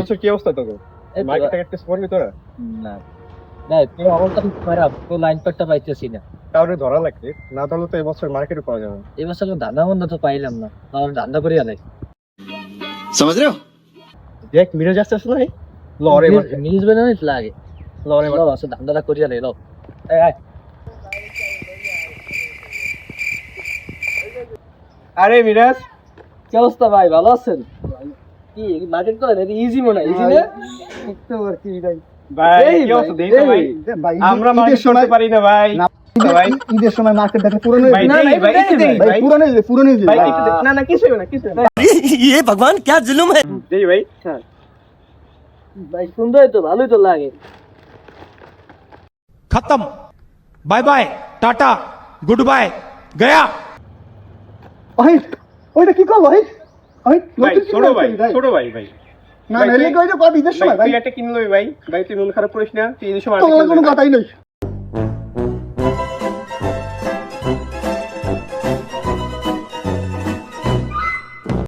বছর কি অবস্থা তোকে? মার্কেটে টেস্ট করবি তোরা? না না, তোর অবস্থা খুব খারাপ, তো লাইন পাট্টা পাইতেছি না। তাহলে ধরা লাগবে, না তাহলে তো এবছর মার্কেটে পাওয়া যাবে না। এই বছর ধান্দা মন্দা তো পাইলাম না, তাহলে ধান্দা করি আলাই। समझ रहे हो? দেখ মিরাজ আসতেছ না? লরে নিউজ বানানি লাগে, লরে আছে ধান্দাটা করি আলাই। লো আয়। আরে মিরাজ, কি অবস্থা ভাই, ভালো আছেন? কি মার্কেট করেন? এটা ইজি মনে হয়, ইজি না? একটু আর কি ভাই কি অবস্থা দেই তো ভাই, আমরা মার্কেট করতে পারি না ভাই। ভাই ঈদের সময় মার্কেট দেখে পুরনো ভাই দেই ভাই একটু দেই ভাই, পুরনো ভাই একটু দেই। না না কিছু হবে না, কিছু হবে না। ये भगवान क्या जुल्म है? দেই ভাই। ভাই সুন্দর তো, ভালোই তো লাগে। खत्म, बाय बाय, टाटा, गुड बाय, गया। ভাই ওইটা কি করলো ভাই? ভাই ছোট ভাই ভাই না না, এলে কইটা কত ঈদের সময় ভাই? তুই একটা কিনলই ভাই, ভাই তুই মন খারাপ করিস না, তুই এই সময় তোমার কোনো কথাই নাই।